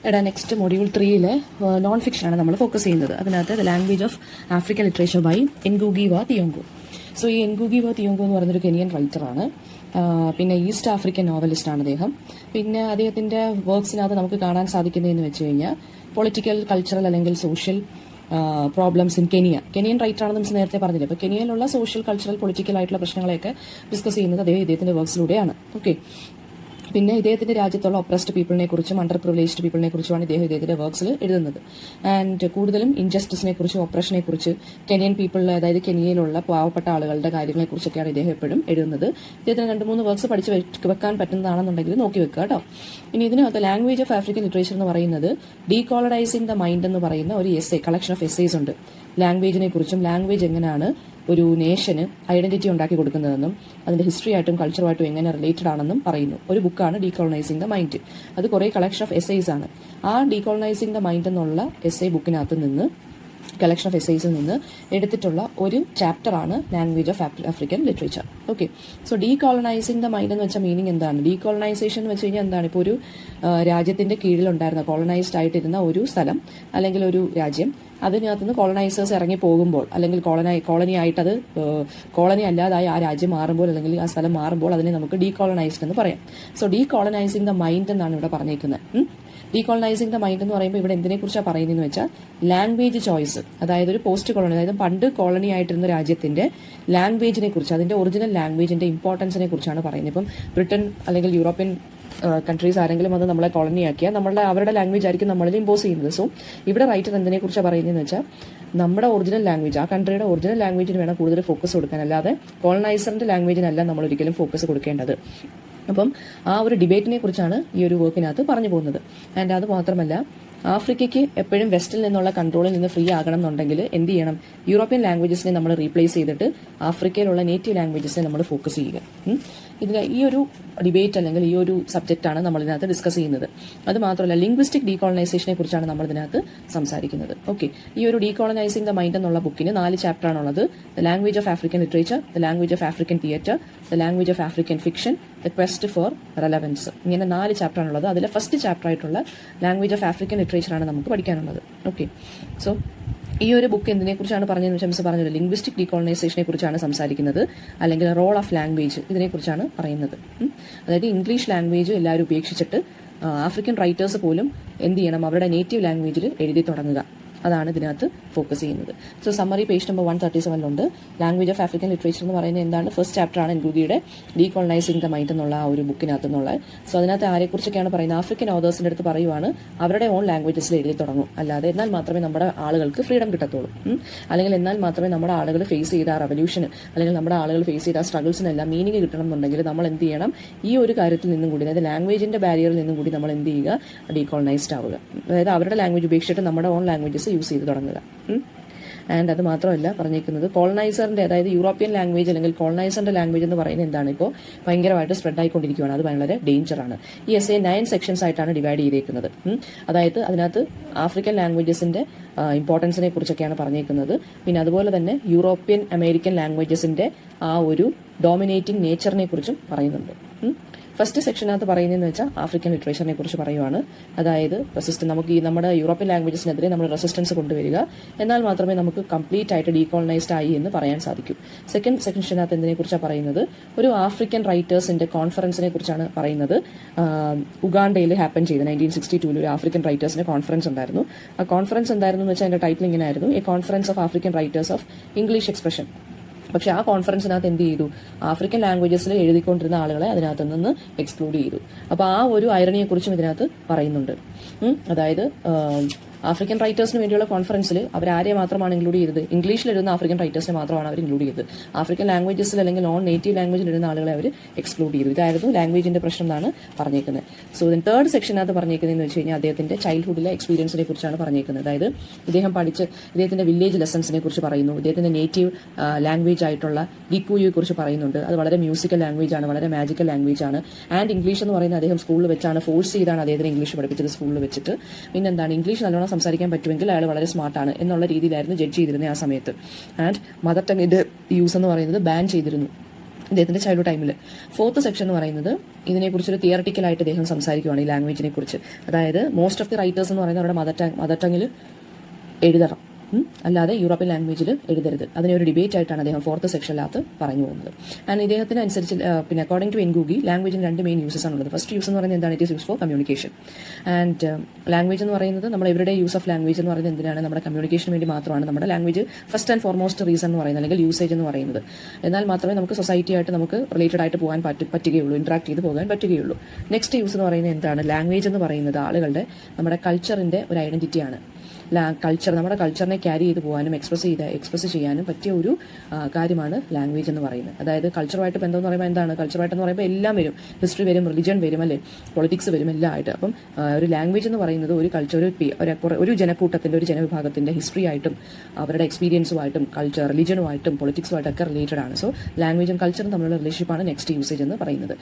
എടാ next module 3-ലെ non ഫിക്ഷനാണ് നമ്മൾ ഫോക്കസ് ചെയ്യുന്നത്. അതിനകത്ത് the language of African literature by Ngugi wa Thiong'o. So ഈ എൻഗൂഗി വ തിയോങ്കോ എന്ന് പറയുന്നൊരു കെനിയൻ റൈറ്ററാണ്. പിന്നെ ഈസ്റ്റ് ആഫ്രിക്കൻ നോവലിസ്റ്റാണ് അദ്ദേഹം. പിന്നെ അദ്ദേഹത്തിന്റെ വർക്ക്സിനകത്ത് നമുക്ക് കാണാൻ സാധിക്കുന്നതെന്ന് വെച്ച് കഴിഞ്ഞാൽ പൊളിറ്റിക്കൽ, കൾച്ചറൽ അല്ലെങ്കിൽ സോഷ്യൽ പ്രോബ്ലംസ് ഇൻ കെനിയൻ റൈറ്ററാണെന്ന് നമുക്ക് നേരത്തെ പറഞ്ഞില്ല. അപ്പോൾ കെനിയയിലുള്ള സോഷ്യൽ, കൾച്ചറൽ, പൊളിറ്റിക്കൽ ആയിട്ടുള്ള പ്രശ്നങ്ങളെയൊക്കെ ഡിസ്കസ് ചെയ്യുന്നത് ഇദ്ദേഹത്തിന്റെ വർക്ക്സിലൂടെയാണ്. ഓക്കെ. പിന്നെ ഇദ്ദേഹത്തിന്റെ രാജ്യത്തുള്ള ഒപ്രസ്ഡ് പീപ്പിളിനെ കുറിച്ചും അണ്ടർ പ്രിവിലേജ്ഡ് പീപ്പിളിനെ കുറിച്ചുമാണ് ഇദ്ദേഹത്തിന്റെ വർക്ക്സിൽ എഴുതുന്നത്. ആൻഡ് കൂടുതലും ഇൻജസ്റ്റിസിനെ കുറിച്ച്, ഓപ്പറേഷനെ കുറിച്ച്, കെനിയൻ പീപ്പിളിൽ, അതായത് കെനിയയിലുള്ള പാവപ്പെട്ട ആളുകളുടെ കാര്യങ്ങളെ കുറിച്ചൊക്കെയാണ് ഇദ്ദേഹം എപ്പോഴും എഴുതുന്നത്. ഇദ്ദേഹത്തിന് 2-3 വർക്ക്സ് പഠിച്ച് വെക്കാൻ പറ്റുന്നതാണെന്നുണ്ടെങ്കിൽ നോക്കി വെക്കുക കേട്ടോ. ഇനി ഇതിനകത്ത് ലാംഗ്വേജ് ഓഫ് ആഫ്രിക്കൻ ലിറ്ററേച്ചർ എന്ന് പറയുന്നത് ഡീകോളനൈസിംഗ് ദ മൈൻഡ് എന്ന് പറയുന്ന ഒരു കളക്ഷൻ ഓഫ് എസ്സേസ് ഉണ്ട്. ലാംഗ്വേജിനെ കുറിച്ചും ലാംഗ്വേജ് എങ്ങനെയാണ് ഒരു നേഷന് ഐഡന്റിറ്റി ഉണ്ടാക്കി കൊടുക്കുന്നതെന്നും അതിന്റെ ഹിസ്റ്ററി ആയിട്ടും കൾച്ചറുമായിട്ടും എങ്ങനെ റിലേറ്റഡ് ആണെന്നും പറയുന്നു. ഒരു ബുക്കാണ് ഡീകോളനൈസിംഗ് ദ മൈൻഡ്. അത് കുറേ കളക്ഷൻ ഓഫ് എസ്സേസ് ആണ്. ആ ഡീകോളനൈസിംഗ് ദ മൈൻഡ് എന്നുള്ള എസ്സേ ബുക്കിനകത്ത് നിന്ന്, കളക്ഷൻ ഓഫ് എസ്സേസിൽ നിന്ന് എടുത്തിട്ടുള്ള ഒരു ചാപ്റ്ററാണ് language of African literature. Okay. So decolonising the mind എന്ന് വെച്ച മീനിങ് എന്താണ്? ഡീകോളനൈസേഷൻ എന്ന് വെച്ച് കഴിഞ്ഞാൽ എന്താണ്? ഇപ്പോൾ ഒരു രാജ്യത്തിന്റെ കീഴിലുണ്ടായിരുന്ന, കോളനൈസ്ഡ് ആയിട്ടിരുന്ന ഒരു സ്ഥലം അല്ലെങ്കിൽ ഒരു രാജ്യം, അതിനകത്തുനിന്ന് കോളനൈസേഴ്സ് ഇറങ്ങി പോകുമ്പോൾ അല്ലെങ്കിൽ കോളനി ആയിട്ട് അത് കോളനി അല്ലാതായി ആ രാജ്യം മാറുമ്പോൾ അല്ലെങ്കിൽ ആ സ്ഥലം മാറുമ്പോൾ അതിനെ നമുക്ക് ഡീകോളനൈസ്ഡ് എന്ന് പറയാം. സോ ഡീകോളനൈസിംഗ് ദ മൈൻഡ് എന്നാണ് ഇവിടെ പറഞ്ഞേക്കുന്നത്. ഡീകോളനൈസിംഗ് ദ മൈൻഡ് എന്ന് പറയുമ്പോൾ ഇവിടെ എന്തിനെ കുറിച്ചാണ് പറയുന്നതെന്ന് വെച്ചാൽ ലാംഗ്വേജ് ചോയ്സ്, അതായത് ഒരു പോസ്റ്റ് കോളനി, അതായത് പണ്ട് കോളനി ആയിട്ടിരുന്ന രാജ്യത്തിന്റെ ലാംഗ്വേജിനെ കുറിച്ച്, അതിന്റെ ഒറിജിനൽ ലാംഗ്വേജിന്റെ ഇമ്പോർട്ടൻസിനെ കുറിച്ചാണ് പറയുന്നത്. ഇപ്പം ബ്രിട്ടൻ അല്ലെങ്കിൽ യൂറോപ്യൻ കൺട്രീസ് ആരെങ്കിലും അത് നമ്മളെ കോളനിയാക്കിയാൽ അവരുടെ ലാംഗ്വേജ് ആയിരിക്കും നമ്മളിൽ ഇമ്പോസ് ചെയ്യുന്നത്. സോ ഇവിടെ റൈറ്റർ എന്തിനെ കുറിച്ചാണ് പറയുന്നതെന്ന് വെച്ചാൽ നമ്മുടെ ഒറിജിനൽ ലാംഗ്വേജ്, ആ കൺട്രിയുടെ ഒറിജിനൽ ലാംഗ്വേജിന് വേണം കൂടുതൽ ഫോക്കസ് കൊടുക്കാൻ, അല്ലാതെ കോളനൈസറിന്റെ ലാംഗ്വേജിനല്ല നമ്മൾ ഒരിക്കലും ഫോക്കസ് കൊടുക്കേണ്ടത്. അപ്പം ആ ഒരു ഡിബേറ്റിനെ കുറിച്ചാണ് ഈ ഒരു വർക്കിനകത്ത് പറഞ്ഞു പോകുന്നത്. ആൻഡ് അത് മാത്രമല്ല, ആഫ്രിക്കയ്ക്ക് എപ്പോഴും വെസ്റ്റിൽ നിന്നുള്ള കൺട്രോളിൽ നിന്ന് ഫ്രീ ആകണം എന്നുണ്ടെങ്കിൽ എന്ത് ചെയ്യണം? യൂറോപ്യൻ ലാംഗ്വേജസിനെ നമ്മൾ റീപ്ലേസ് ചെയ്തിട്ട് ആഫ്രിക്കയിലുള്ള നേറ്റീവ് ലാംഗ്വേജസിനെ നമ്മൾ ഫോക്കസ് ചെയ്യുക. ഇതിൽ ഈ ഒരു ഡിബേറ്റ് അല്ലെങ്കിൽ ഈ ഒരു സബ്ജക്റ്റാണ് നമ്മൾ ഇതിനകത്ത് ഡിസ്കസ് ചെയ്യുന്നത്. അത് മാത്രമല്ല, ലിംഗ്വിസ്റ്റിക് ഡീകോളനൈസേഷനെ കുറിച്ചാണ് നമ്മൾ ഇതിനകത്ത് സംസാരിക്കുന്നത്. ഓക്കെ. ഈ ഒരു ഡീകോളനൈസിംഗ് ദ മൈൻഡ് എന്നുള്ള ബുക്കിന് 4 ചാപ്റ്ററാണുള്ളത്. The language of African literature, the language of African theatre, the language of African fiction, the quest for relevance. ഇങ്ങനെ 4 ചാപ്റ്ററാണുള്ളത്. അതിലെ ഫസ്റ്റ് ചാപ്റ്റർ ആയിട്ടുള്ള ലാംഗ്വേജ് ഓഫ് ആഫ്രിക്കൻ ലിറ്ററേച്ചറാണ് നമുക്ക് പഠിക്കാനുള്ളത്. ഓക്കെ. സോ ഈ ഒരു ബുക്ക് എന്തിനെ കുറിച്ചാണ് പറഞ്ഞതെന്ന് വെച്ചാൽ പറഞ്ഞത് ലിംഗ്വിസ്റ്റിക് ഡീകോളനൈസേഷനെ കുറിച്ചാണ് സംസാരിക്കുന്നത്, അല്ലെങ്കിൽ റോൾ ഓഫ് ലാംഗ്വേജ് ഇതിനെക്കുറിച്ചാണ് പറയുന്നത്. അതായത് ഇംഗ്ലീഷ് ലാംഗ്വേജ് എല്ലാവരും ഉപേക്ഷിച്ചിട്ട് ആഫ്രിക്കൻ റൈറ്റേഴ്സ് പോലും എന്ത് ചെയ്യണം? അവരുടെ നേറ്റീവ് ലാംഗ്വേജിൽ എഴുതി തുടങ്ങുക. അതാണ് ഇതിനകത്ത് ഫോക്കസ് ചെയ്യുന്നത്. So summary page number 137 language of African literature എന്ന് പറയുന്നത് എന്താണ്? ഫസ്റ്റ് ചാപ്റ്ററാണ് എൻഗൂഗിയുടെ ഡീകോളനൈസിംഗ് ദ മൈൻഡ് എന്നുള്ള ആ ഒരു ബുക്കിനകത്ത് നിന്നുള്ള. സോ അതിനകത്ത് ആരെക്കുറിച്ചൊക്കെയാണ് പറയുന്നത്? ആഫ്രിക്കൻ ഓതേഴ്സിന്റെ അടുത്ത് പറയുവാണ് അവരുടെ ഓൺ ലാംഗ്വേജസിൽ എഴുതി തുടങ്ങും. അല്ലാതെ എന്നാൽ മാത്രമേ നമ്മുടെ ആളുകൾക്ക് ഫ്രീഡം കിട്ടത്തുള്ളൂ, അല്ലെങ്കിൽ എന്നാൽ മാത്രമേ നമ്മുടെ ആളുകൾ ഫേസ് ചെയ്ത ആ റവല്യൂഷന് അല്ലെങ്കിൽ നമ്മുടെ ആളുകൾ ഫേസ് ചെയ്ത ആ സ്ട്രഗിൾസിനെല്ലാം മീനിങ് കിട്ടണം എന്നുണ്ടെങ്കിൽ നമ്മൾ എന്ത് ചെയ്യണം? ഈ ഒരു കാര്യത്തിൽ നിന്നും കൂടി, അതായത് ലാംഗ്വേജിന്റെ ബാരിയറിൽ നിന്നും കൂടി നമ്മൾ എന്ത് ചെയ്യുക? ഡീകോളനൈസ്ഡ് ആവുക. അതായത് അവരുടെ ലാംഗ്വേജ് ഉപേക്ഷിച്ചിട്ട് നമ്മുടെ ഓൺ ലാംഗ്വേജസ് യൂസ് ചെയ്ത് തുടങ്ങുക. ആൻഡ് അത് മാത്രമല്ല പറഞ്ഞേക്കുന്നത്, കോളനൈസറിന്റെ, അതായത് യൂറോപ്യൻ ലാംഗ്വേജ് അല്ലെങ്കിൽ കോളനൈസറിന്റെ ലാംഗ്വേജ് എന്ന് പറയുന്നത് എന്താണ്? ഇപ്പോൾ ഭയങ്കരമായിട്ട് സ്പ്രെഡ് ആയിക്കൊണ്ടിരിക്കുകയാണ്. അത് വളരെ ഡേഞ്ചറാണ്. ഈ എസ്സേ 9 സെക്ഷൻസ് ആയിട്ടാണ് ഡിവൈഡ് ചെയ്തേക്കുന്നത്. അതായത് അതിനകത്ത് ആഫ്രിക്കൻ ലാംഗ്വേജസിന്റെ ഇമ്പോർട്ടൻസിനെ കുറിച്ചൊക്കെയാണ് പറഞ്ഞേക്കുന്നത്. പിന്നെ അതുപോലെ തന്നെ യൂറോപ്യൻ അമേരിക്കൻ ലാംഗ്വേജസിന്റെ ആ ഒരു ഡോമിനേറ്റിംഗ് നേച്ചറിനെ കുറിച്ചും പറയുന്നുണ്ട്. ഫസ്റ്റ് സെക്ഷനകത്ത് പറയുന്നതെന്ന് വെച്ചാൽ ആഫ്രിക്കൻ ലിറ്ററേച്ചറിനെ കുറിച്ച് പറയുവാണ്. അതായത് നമുക്ക് ഈ നമ്മുടെ യൂറോപ്യൻ ലാംഗ്വേജസിനെതിരെ നമ്മൾ റെസിസ്റ്റൻസ് കൊണ്ടുവരിക, എന്നാൽ മാത്രമേ നമുക്ക് കംപ്ലീറ്റ് ആയിട്ട് ഡീകോളനൈസ്ഡ് ആയി എന്ന് പറയാൻ സാധിക്കൂ. സെക്കൻഡ് സെക്ഷനകത്ത് എന്തിനെ കുറിച്ചാണ് പറയുന്നത്? ഒരു ആഫ്രിക്കൻ റൈറ്റേഴ്സിന്റെ കോൺഫറൻസിനെ കുറിച്ചാണ് പറയുന്നത്. ഉഗാണ്ടയിൽ ഹാപ്പൻ ചെയ്ത 1962 ഒരു ആഫ്രിക്കൻ റൈറ്റേഴ്സിന്റെ കോൺഫറൻസ് ഉണ്ടായിരുന്നു. ആ കോൺഫറൻസ് എന്തായിരുന്നു എന്ന് വെച്ചാൽ അതിന്റെ ടൈറ്റിൽ ഇങ്ങനെ ആയിരുന്നു: A conference of African writers of English expression. പക്ഷെ ആ കോൺഫറൻസിനകത്ത് എന്ത് ചെയ്തു? ആഫ്രിക്കൻ ലാംഗ്വേജസിൽ എഴുതിക്കൊണ്ടിരുന്ന ആളുകളെ അതിനകത്ത് നിന്ന് എക്സ്ക്ലൂഡ് ചെയ്തു. അപ്പോൾ ആ ഒരു ഐറണിയെക്കുറിച്ചും ഇതിനകത്ത് പറയുന്നുണ്ട്. അതായത് ആഫ്രിക്കൻ റൈറ്റേഴ്സിന് വേണ്ടിയുള്ള കോൺഫറൻസിൽ അവരാരെ മാത്രമാണ് ഇൻക്ലൂഡ് ചെയ്തത്? ഇംഗ്ലീഷിൽ എഴുതുന്ന ആഫ്രിക്കൻ റൈറ്റേഴ്സിനെ മാത്രമാണ് അവർ ഇൻക്ലൂഡ് ചെയ്തത്. ആഫ്രിക്കൻ ലാംഗ്വേജസിൽ അല്ലെങ്കിൽ നോൺ നേറ്റീവ് ലാംഗ്വേജിൽ എഴുതുന്ന ആളുകളെ അവർ എക്സ്ക്ലൂഡ് ചെയ്തു. ഇതായിരുന്നു ലാംഗ്വേജിന്റെ പ്രശ്നം എന്നാണ് പറഞ്ഞേക്കുന്നത്. സോ ഇതിന് തേർഡ് സെക്ഷനകത്ത് പറഞ്ഞേക്കുന്നതെന്ന് വെച്ച് കഴിഞ്ഞാൽ അദ്ദേഹത്തിന്റെ ചൈൽഡ്ഹുഡിലെ എക്സ്പീരിയൻസിനെ കുറിച്ചാണ് പറഞ്ഞേക്കുന്നത്. അതായത് ഇദ്ദേഹത്തിന്റെ വില്ലേജ് ലെസൺസിനെ കുറിച്ച് പറയുന്നു. ഇദ്ദേഹത്തിന്റെ നേറ്റീവ് ലാംഗ്വേജ് ആയിട്ടുള്ള ഗിക്കുയെ കുറിച്ച് പറയുന്നുണ്ട്. അത് വളരെ മ്യൂസിക്കൽ ലാംഗ്വേജ് ആണ്, വളരെ മാജിക്കൽ ലാംഗ്വേജ് ആണ്. ആൻഡ് ഇംഗ്ലീഷ് എന്ന് പറയുന്നത് അദ്ദേഹം സ്കൂളിൽ വെച്ചാണ് ഫോഴ്സ് ചെയ്താണ് അദ്ദേഹത്തിന് ഇംഗ്ലീഷ് പഠിപ്പിച്ചത് സ്കൂളിൽ വെച്ചിട്ട്. പിന്നെ എന്താണ്? ഇംഗ്ലീഷ് നല്ലോണം സംസാരിക്കാൻ പറ്റുമെങ്കിൽ അയാൾ വളരെ സ്മാർട്ടാണ് എന്നുള്ള രീതിയിലായിരുന്നു ജഡ്ജ് ചെയ്തിരുന്നത് ആ സമയത്ത്. ആൻഡ് മദർ ടങ്ങിന്റെ യൂസ് എന്ന് പറയുന്നത് ബാൻ ചെയ്തിരുന്നു. ഇദ്ദേഹത്തിന്റെ ചൈൽഡ്ഹുഡ് ടൈമിൽ. 4th സെക്ഷൻ എന്ന് പറയുന്നത് ഇതിനെക്കുറിച്ചൊരു തിയറട്ടിക്കലായിട്ട് ഇദ്ദേഹം സംസാരിക്കുകയാണ് ഈ ലാംഗ്വേജിനെ കുറിച്ച്. അതായത് മോസ്റ്റ് ഓഫ് ദി റൈറ്റേഴ്സ് എന്ന് പറയുന്നത് അവരുടെ മദർ ടങ്ങിൽ എഴുതണം, അല്ലാതെ യൂറോപ്യൻ ലാംഗ്വേജിൽ എഴുതരുത്. അതിനെ ഒരു ഡിബേറ്റ് ആയിട്ടാണ് അദ്ദേഹം 4th സെക്ഷനിനകത്ത് പറഞ്ഞു പോകുന്നത്. ആൻഡ് ഇദ്ദേഹത്തിന് അനുസരിച്ച് പിന്നെ അക്കോർഡിംഗ് ടു എൻഗൂഗി ലാംഗ്വേജിന് 2 മെയിൻ യൂസസ് ആണുള്ളത്. ഫസ്റ്റ് യൂസ് എന്ന് പറയുന്നത് എന്താണ്? It is use for communication. And language എന്ന് പറയുന്നത് നമ്മൾ എവരുടെ യൂസ് ഓഫ് ലാംഗ്വേജ് എന്ന് പറയുന്നത് എന്തിനാണ്? നമ്മുടെ കമ്മ്യൂണിക്കേഷന് വേണ്ടി മാത്രമാണ് നമ്മുടെ language first and foremost reason എന്ന് പറയുന്നത്, അല്ലെങ്കിൽ യൂസേജ് എന്ന് പറയുന്നത്. എന്നാൽ മാത്രമേ നമുക്ക് സൊസൈറ്റിയായിട്ട് നമുക്ക് റിലേറ്റഡ് ആയിട്ട് പോകാൻ പറ്റുകയുള്ളൂ, ഇന്ററാക്ട് ചെയ്ത് പോകാൻ പറ്റുകയുള്ളൂ. നെക്സ്റ്റ് യൂസ് എന്ന് പറയുന്നത് എന്താണ്? ലാംഗ്വേജ് എന്ന് പറയുന്നത് ആളുകളുടെ നമ്മുടെ കൾച്ചറിന്റെ ഒരു ഐഡന്റിറ്റിയാണ്. കൾച്ചർ, നമ്മുടെ കൾച്ചറിനെ ക്യാരി ചെയ്ത് പോകാനും എക്സ്പ്രസ് ചെയ്യാനും പറ്റിയ ഒരു കാര്യമാണ് ലാംഗ്വേജ് എന്ന് പറയുന്നത്. അതായത് കൾച്ചറുമായിട്ട് ബന്ധം എന്ന് പറയുമ്പോൾ എന്താണ്? കൾച്ചറുമായിട്ടെന്ന് പറയുമ്പോൾ എല്ലാം വരും. ഹിസ്റ്ററി വരും, റിലിജൻ വരും, അല്ലേ, പൊളിറ്റിക്സ് വരും, എല്ലാം ആയിട്ട്. അപ്പം ഒരു ലാംഗ്വേജ് എന്ന് പറയുന്നത് ഒരു കൾച്ചർ, ഒരു ജനക്കൂട്ടത്തിന്റെ, ഒരു ജനവിഭാഗത്തിന്റെ ഹിസ്റ്ററി ആയിട്ടും അവരുടെ എക്സ്പീരിയൻസുമായിട്ടും കൾച്ചർ, റിലിജനുമായിട്ടും പൊളിറ്റിക്സുമായിട്ടും ഒക്കെ റിലേറ്റഡ് ആണ്. സോ ലാംഗ്വേജും കൾച്ചറും തമ്മിലുള്ള റിലേഷൻഷിപ്പാണ് നെക്സ്റ്റ് യൂസേജ് എന്ന് പറയുന്നത്.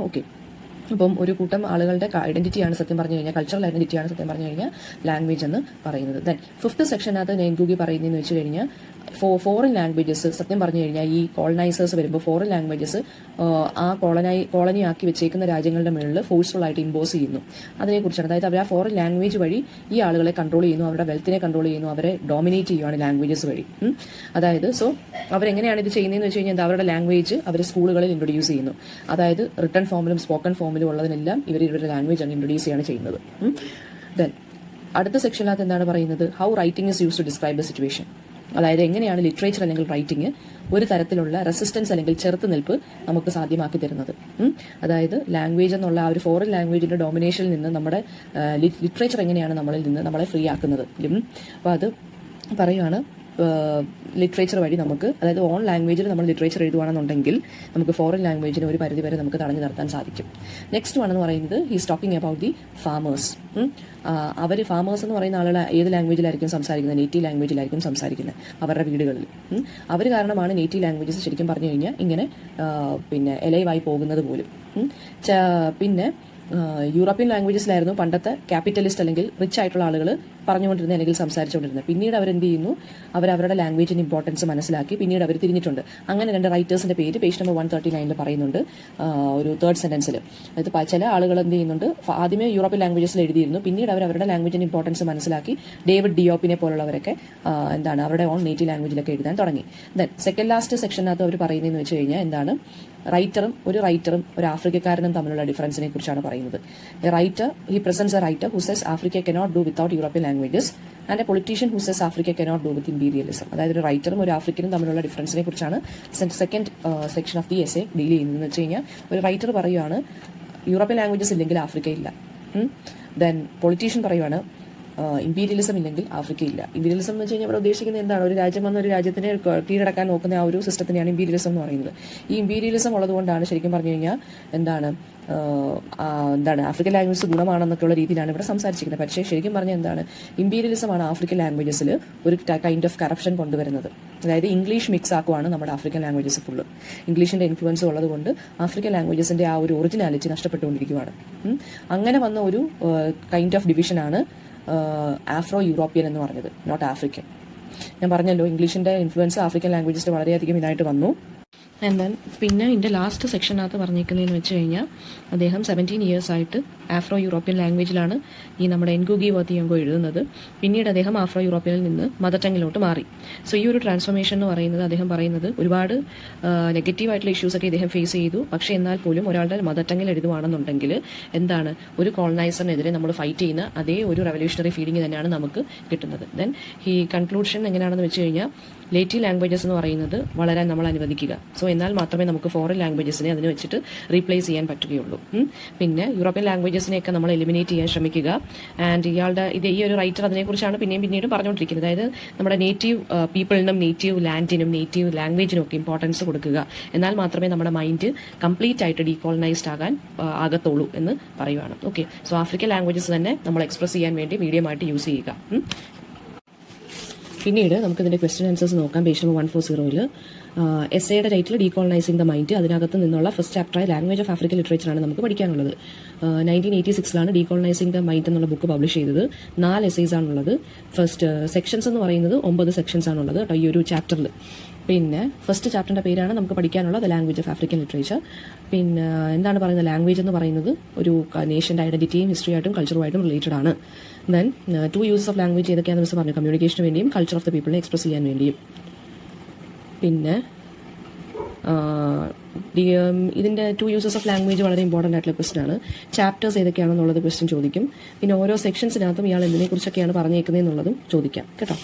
ഓക്കെ, അപ്പം ഒരു കൂട്ടം ആളുകളുടെ ഐഡന്റിറ്റിയാണ് സത്യം പറഞ്ഞു കഴിഞ്ഞാൽ, കൾച്ചറൽ ഐഡന്റിറ്റിയാണ് സത്യം പറഞ്ഞു കഴിഞ്ഞാൽ ലാംഗ്വേജ് എന്ന് പറയുന്നത്. ദെൻ 5th സെക്ഷനകത്ത് നെൻഗൂഗി പറയുന്നതെന്ന് വെച്ച് കഴിഞ്ഞാൽ ഫോറിൻ ലാംഗ്വേജസ് സത്യം പറഞ്ഞു കഴിഞ്ഞാൽ ഈ കോളനൈസേഴ്സ് വരുമ്പോൾ ഫോറിൻ ലാംഗ്വേജസ് ആ കോളനി ആക്കി വെച്ചേക്കുന്ന രാജ്യങ്ങളുടെ മുകളിൽ ഫോഴ്സ്ഫുൾ ആയിട്ട് ഇമ്പോസ് ചെയ്യുന്നു. അതിനെക്കുറിച്ചാണ്. അതായത് അവർ ആ ഫോറിൻ ലാംഗ്വേജ് വഴി ഈ ആളുകളെ കൺട്രോൾ ചെയ്യുന്നു, അവരുടെ വെൽത്തിനെ കൺട്രോൾ ചെയ്യുന്നു, അവരെ ഡോമിനേറ്റ് ചെയ്യുകയാണ് ലാംഗ്വേജസ് വഴി. അതായത് സോ അവരെങ്ങനെയാണ് ഇത് ചെയ്യുന്നതെന്ന് വെച്ച് കഴിഞ്ഞാൽ അവരുടെ ലാംഗ്വേജ് അവർ സ്കൂളുകളിൽ ഇൻട്രൊഡ്യൂസ് ചെയ്യുന്നു. അതായത് റിട്ടൺ ഫോമിലും സ്പോക്കൺ ഫോമിലും ഉള്ളതിനെല്ലാം ഇവരുടെ ലാംഗ്വേജ് ആണ് ഇൻട്രൊഡ്യൂസ് ചെയ്യാണ് ചെയ്യുന്നത്. ദെൻ അടുത്ത സെക്ഷനകത്ത് എന്താണ് പറയുന്നത്? How writing is use to describe the situation. അതായത് എങ്ങനെയാണ് ലിറ്ററേച്ചർ അല്ലെങ്കിൽ റൈറ്റിംഗ് ഒരു തരത്തിലുള്ള റെസിസ്റ്റൻസ് അല്ലെങ്കിൽ ചെറുത്തുനിൽപ്പ് നമുക്ക് സാധ്യമാക്കി തരുന്നത്. അതായത് ലാംഗ്വേജ് എന്നുള്ള ആ ഒരു ഫോറിൻ ലാംഗ്വേജിന്റെ ഡോമിനേഷനിൽ നിന്ന് നമ്മുടെ ലിറ്ററേച്ചർ എങ്ങനെയാണ് നമ്മളിൽ നിന്ന് നമ്മളെ ഫ്രീ ആക്കുന്നത്. അപ്പോൾ അത് പറയുകയാണ് ലിറ്ററേച്ചർ വഴി നമുക്ക്, അതായത് ഓൺ ലാംഗ്വേജിൽ നമ്മൾ ലിറ്ററേച്ചർ എഴുതുകയാണെന്നുണ്ടെങ്കിൽ നമുക്ക് ഫോറിൻ ലാംഗ്വേജിന് ഒരു പരിധി വരെ നമുക്ക് തടഞ്ഞു നിർത്താൻ സാധിക്കും. നെക്സ്റ്റ് വൺ എന്ന് പറയുന്നത് he's talking about the farmers. Farmers എന്ന് പറയുന്ന ആളുകൾ ഏത് ലാംഗ്വേജിലായിരിക്കും സംസാരിക്കുന്നത്? നേറ്റീവ് ലാംഗ്വേജിലായിരിക്കും സംസാരിക്കുന്നത് അവരുടെ വീടുകളിൽ. അവർ കാരണമാണ് നേറ്റീവ് ലാംഗ്വേജസ് ശരിക്കും പറഞ്ഞു കഴിഞ്ഞാൽ ഇങ്ങനെ പിന്നെ എലൈവായി പോകുന്നത് പോലും. പിന്നെ യൂറോപ്യൻ ലാംഗ്വേജസിലായിരുന്നു പണ്ടത്തെ ക്യാപിറ്റലിസ്റ്റ് അല്ലെങ്കിൽ റിച്ച് ആയിട്ടുള്ള ആളുകൾ പറഞ്ഞുകൊണ്ടിരുന്നത് അല്ലെങ്കിൽ സംസാരിച്ചുകൊണ്ടിരുന്നത്. പിന്നീട് അവരെന്ത് ചെയ്യുന്നു? അവരവരുടെ ലാംഗ്വേജിന് ഇമ്പോർട്ടൻസ് മനസ്സിലാക്കി പിന്നീട് അവർ തിരിഞ്ഞിട്ടുണ്ട്. അങ്ങനെ 2 റൈറ്റേഴ്സിന്റെ പേര് പേജ് നമ്പർ 139 പറയുന്നുണ്ട് ഒരു 3rd സെന്റൻസിൽ. അതായത് ചില ആളുകൾ എന്ത് ചെയ്യുന്നുണ്ട്? ആദ്യമേ യൂറോപ്യൻ ലാംഗ്വേജസിൽ എഴുതിയിരുന്നു, പിന്നീട് അവരുടെ ലാംഗ്വേജിന് ഇമ്പോർട്ടൻസ് മനസ്സിലാക്കി ഡേവിഡ് ഡിയോപ്പിനെ പോലുള്ളവരൊക്കെ എന്താണ് അവരുടെ ഓൺ നേറ്റീവ് ലാംഗ്വേജിലൊക്കെ എഴുതാൻ തുടങ്ങി. ദെൻ സെക്കൻഡ് ലാസ്റ്റ് സെക്ഷനകത്ത് അവർ പറയുന്നതെന്ന് വെച്ച് കഴിഞ്ഞാൽ എന്താണ്? റൈറ്ററും ഒരു ആഫ്രിക്കക്കാരനും തമ്മിലുള്ള ഡിഫറൻസിനെ കുറിച്ചാണ് പറയുന്നത്. He presents a writer who says Africa cannot do without European languages and a politician who says Africa cannot do with imperialism. അതായത് ഒരു റൈറ്ററും ഒരു ആഫ്രിക്കനും തമ്മിലുള്ള ഡിഫറൻസിനെ കുറിച്ചാണ് second section of the essay deal ചെയ്യുന്നതെന്ന് വെച്ച് കഴിഞ്ഞാൽ ഒരു റൈറ്റർ പറയുകയാണ് യൂറോപ്യൻ ലാംഗ്വേജസ് ഇല്ലെങ്കിൽ ആഫ്രിക്ക ഇല്ല. ദെൻ പൊളിറ്റീഷ്യൻ പറയുകയാണ് ഇമ്പീരിയലിസം ഇല്ലെങ്കിൽ ആഫ്രിക്ക ഇല്ല. ഇമ്പീരിയലിസം എന്ന് വെച്ച് കഴിഞ്ഞാൽ ഇവിടെ ഉദ്ദേശിക്കുന്നത് എന്താണ്? ഒരു രാജ്യം വന്ന ഒരു രാജ്യത്തിനെ കീഴടക്കാൻ നോക്കുന്ന ആ ഒരു സിസ്റ്റത്തിനെയാണ് ഇമ്പീരിയലിസം എന്ന് പറയുന്നത്. ഈ ഇമ്പീരിയലിസം ഉള്ളതുകൊണ്ടാണ് ശരിക്കും പറഞ്ഞു കഴിഞ്ഞാൽ എന്താണ് ആഫ്രിക്കൻ ലാംഗ്വേജസ് ഗുണമാണെന്നൊക്കെയുള്ള രീതിയിലാണ് ഇവിടെ സംസാരിച്ചിരിക്കുന്നത്. പക്ഷേ ശരിക്കും പറഞ്ഞാൽ എന്താണ്? ഇമ്പീരിയലിസമാണ് ആഫ്രിക്കൻ ലാംഗ്വേജസിൽ ഒരു കൈൻഡ് ഓഫ് കറപ്ഷൻ കൊണ്ടുവരുന്നത്. അതായത് ഇംഗ്ലീഷ് മിക്സ് ആക്കുവാണ് നമ്മുടെ ആഫ്രിക്കൻ ലാംഗ്വേജസ് ഫുള്ള്. ഇംഗ്ലീഷിന്റെ ഇൻഫ്ലുവൻസ് ഉള്ളതുകൊണ്ട് ആഫ്രിക്കൻ ലാംഗ്വേജസിന്റെ ആ ഒരു ഒറിജിനാലിറ്റി നഷ്ടപ്പെട്ടുകൊണ്ടിരിക്കുകയാണ്. അങ്ങനെ വന്ന ഒരു കൈൻഡ് ഓഫ് ഡിവിഷനാണ് ആഫ്രോ യൂറോപ്യൻ എന്ന് പറഞ്ഞത്, നോട്ട് ആഫ്രിക്കൻ. ഞാൻ പറഞ്ഞല്ലോ ഇംഗ്ലീഷിന്റെ ഇൻഫ്ലുവൻസ് ആഫ്രിക്കൻ ലാംഗ്വേജസിൽ വളരെയധികം ഇതായിട്ട് വന്നു. എന്നാൽ പിന്നെ ഇതിൻ്റെ ലാസ്റ്റ് സെക്ഷനകത്ത് പറഞ്ഞിരിക്കുന്നതെന്ന് വെച്ച് കഴിഞ്ഞാൽ അദ്ദേഹം 17 years ആയിട്ട് ആഫ്രോ യൂറോപ്യൻ ലാംഗ്വേജിലാണ് ഈ നമ്മുടെ എൻഗൂഗി വാ തിയോങ്കോ എഴുതുന്നത്. പിന്നീട് അദ്ദേഹം ആഫ്രോ യൂറോപ്യനിൽ നിന്ന് മദർ ടങ്ങിലോട്ട് മാറി. സോ ഈ ഒരു ട്രാൻസ്ഫോർമേഷൻ എന്ന് പറയുന്നത് അദ്ദേഹം പറയുന്നത് ഒരുപാട് നെഗറ്റീവായിട്ടുള്ള ഇഷ്യൂസൊക്കെ ഇദ്ദേഹം ഫേസ് ചെയ്തു. പക്ഷേ എന്നാൽ പോലും ഒരാളുടെ മദർ ടങ്ങിൽ എഴുതുവാണെന്നുണ്ടെങ്കിൽ എന്താണ് ഒരു കോളനൈസറിനെതിരെ നമ്മൾ ഫൈറ്റ് ചെയ്യുന്ന അതേ ഒരു റെവല്യൂഷണറി ഫീലിംഗ് തന്നെയാണ് നമുക്ക് കിട്ടുന്നത്. ദെൻ ഈ കൺക്ലൂഷൻ എങ്ങനെയാണെന്ന് വെച്ച് കഴിഞ്ഞാൽ നേറ്റീവ് ലാംഗ്വേജസ് എന്ന് പറയുന്നത് വളരാൻ നമ്മൾ അനുവദിക്കുക. സോ എന്നാൽ മാത്രമേ നമുക്ക് ഫോറിൻ ലാംഗ്വേജസിനെ അതിന് വെച്ചിട്ട് റീപ്ലേസ് ചെയ്യാൻ പറ്റുകയുള്ളൂ. പിന്നെ യൂറോപ്യൻ ലാംഗ്വേജസിനെയൊക്കെ നമ്മൾ എലിമിനേറ്റ് ചെയ്യാൻ ശ്രമിക്കുക. ആൻഡ് ഈ ഒരു റൈറ്റർ അതിനെക്കുറിച്ചാണ് പിന്നീട് പറഞ്ഞുകൊണ്ടിരിക്കുന്നത്. അതായത് നമ്മുടെ നേറ്റീവ് പീപ്പിളിനും നേറ്റീവ് ലാൻഡിനും നേറ്റീവ് ലാംഗ്വേജിനും ഒക്കെ ഇമ്പോർട്ടൻസ് കൊടുക്കുക. എന്നാൽ മാത്രമേ നമ്മുടെ മൈൻഡ് കംപ്ലീറ്റ് ആയിട്ട് ഡീകോളനൈസ്ഡ് ആകത്തുള്ളൂ എന്ന് പറയുവാണ്. ഓക്കെ, സോ ആഫ്രിക്കൻ ലാംഗ്വേജസ് തന്നെ നമ്മൾ എക്സ്പ്രസ് ചെയ്യാൻ വേണ്ടി മീഡിയമായിട്ട് യൂസ് ചെയ്യുക. പിന്നീട് നമുക്ക് ഇതിന്റെ ക്വസ്റ്റ്യൻ ആൻസേഴ്സ് നോക്കാം. പേജ് നമ്പർ 140 എസ്സേയുടെ ടൈറ്റിൽ ഡീകോളനൈസിംഗ് ദ മൈൻഡ്. അതിനകത്ത് നിന്നുള്ള ഫസ്റ്റ് ചാപ്റ്ററായ ലാംഗ്വേജ് ഓഫ് ആഫ്രിക്കൻ ലിറ്ററേച്ചറാണ് നമുക്ക് പഠിക്കാനുള്ളത്. 1986 ഡീകോളനൈസിംഗ് ദ മൈൻഡ് എന്നുള്ള ബുക്ക് പബ്ലിഷ് ചെയ്തത്. 4 എസ്സേസ് ആണുള്ളത്. ഫസ്റ്റ് സെക്ഷൻസ് എന്ന് പറയുന്നത് 9 സെക്ഷൻസ് ആണുള്ളത് കേട്ടോ ഈ ഒരു ചാപ്റ്ററിൽ. പിന്നെ ഫസ്റ്റ് ചാപ്റ്ററിൻ്റെ പേരാണ് നമുക്ക് പഠിക്കാനുള്ള the language of African literature. പിന്നെ എന്താണ് പറയുന്നത്, ലാംഗ്വേജ് എന്ന് പറയുന്നത് ഒരു നേഷൻ്റെ ഐഡന്റിറ്റിയും ഹിസ്റ്ററിയായിട്ടും കൾച്ചറുമായിട്ടും റിലേറ്റഡ് ആണ്. ദെൻ 2 യൂസസ് ഓഫ് ലാംഗ്വേജ് ഏതൊക്കെയാണെന്ന് മിസ് പറഞ്ഞു, കമ്മ്യൂണിക്കേഷന് വേണ്ടിയും കൾച്ചർ ഓഫ് ദ പീപ്പിളിനെ എക്സ്പ്രസ് ചെയ്യാൻ വേണ്ടിയും. പിന്നെ ഇതിൻ്റെ 2 യൂസസ് ഓഫ് ലാംഗ്വേജ് വളരെ ഇമ്പോർട്ടൻ്റ് ആയിട്ടുള്ള ക്വസ്റ്റൻ ആണ്. ചാപ്റ്റേഴ്സ് ഏതൊക്കെയാണെന്നുള്ളത് ക്വസ്റ്റൻ ചോദിക്കും. പിന്നെ ഓരോ സെക്ഷൻസിനകത്തും ഇയാൾ എന്തിനെക്കുറിച്ചൊക്കെയാണ് പറഞ്ഞേക്കുന്നതെന്നുള്ളതും ചോദിക്കാം കേട്ടോ.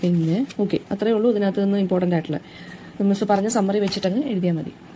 പിന്നെ ഓക്കെ, അത്രയേ ഉള്ളൂ ഇതിനകത്ത് നിന്ന് ഇമ്പോർട്ടൻ്റ് ആയിട്ടുള്ള മിസ് പറഞ്ഞ സമ്മറി വെച്ചിട്ടങ്ങ് എഴുതിയാൽ മതി.